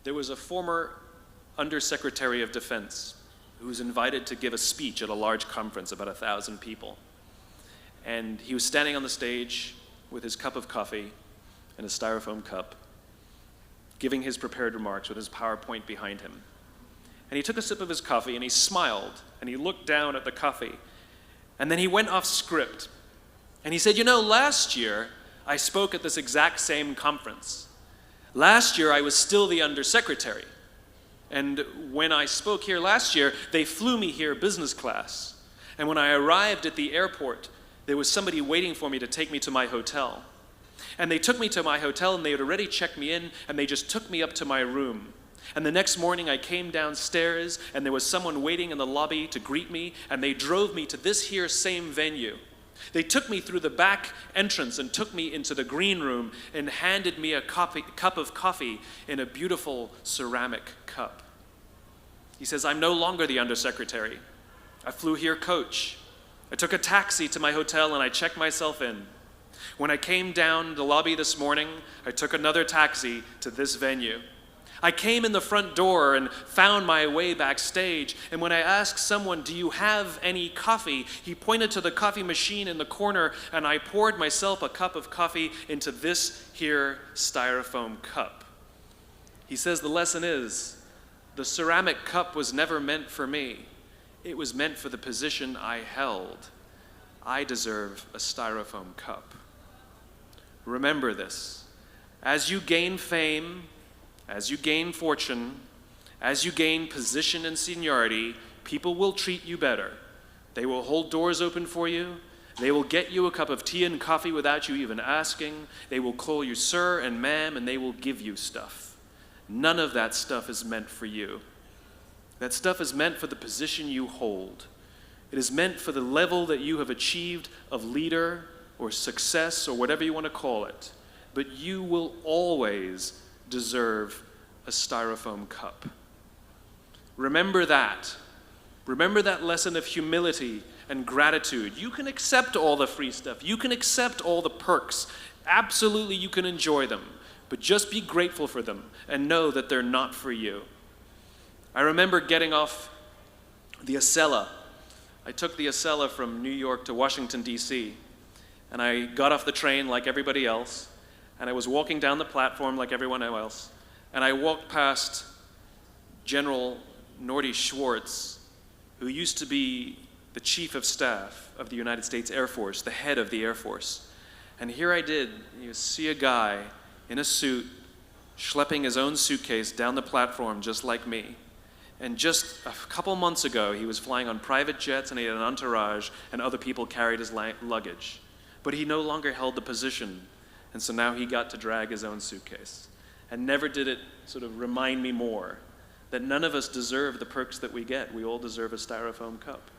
There was a former Undersecretary of Defense who was invited to give a speech at a large conference, about 1,000 people. And he was standing on the stage with his cup of coffee and a styrofoam cup, giving his prepared remarks with his PowerPoint behind him. And he took a sip of his coffee and he smiled and he looked down at the coffee. And then he went off script. And he said, last year I spoke at this exact same conference. Last year I was still the undersecretary. And when I spoke here last year, they flew me here business class. And when I arrived at the airport, there was somebody waiting for me to take me to my hotel. And they took me to my hotel and they had already checked me in and they just took me up to my room. And the next morning I came downstairs and there was someone waiting in the lobby to greet me and they drove me to this here same venue. They took me through the back entrance and took me into the green room and handed me a cup of coffee in a beautiful ceramic cup. He says, I'm no longer the undersecretary. I flew here coach. I took a taxi to my hotel and I checked myself in. When I came down the lobby this morning, I took another taxi to this venue. I came in the front door and found my way backstage, and when I asked someone, do you have any coffee? He pointed to the coffee machine in the corner, and I poured myself a cup of coffee into this here styrofoam cup. He says the lesson is, the ceramic cup was never meant for me. It was meant for the position I held. I deserve a styrofoam cup. Remember this. As you gain fame, as you gain fortune, as you gain position and seniority, people will treat you better. They will hold doors open for you. They will get you a cup of tea and coffee without you even asking. They will call you sir and ma'am, and they will give you stuff. None of that stuff is meant for you. That stuff is meant for the position you hold. It is meant for the level that you have achieved of leader or success or whatever you want to call it. But you will always deserve a styrofoam cup. Remember that. Remember that lesson of humility and gratitude. You can accept all the free stuff. You can accept all the perks. Absolutely, you can enjoy them. But just be grateful for them and know that they're not for you. I remember getting off the Acela. I took the Acela from New York to Washington, D.C., and I got off the train like everybody else, and I was walking down the platform like everyone else, and I walked past General Norty Schwartz, who used to be the Chief of Staff of the United States Air Force, the head of the Air Force. And here I did, you see a guy in a suit schlepping his own suitcase down the platform just like me. And just a couple months ago, he was flying on private jets and he had an entourage and other people carried his luggage. But he no longer held the position, and so now he got to drag his own suitcase. And never did it sort of remind me more that none of us deserve the perks that we get. We all deserve a styrofoam cup.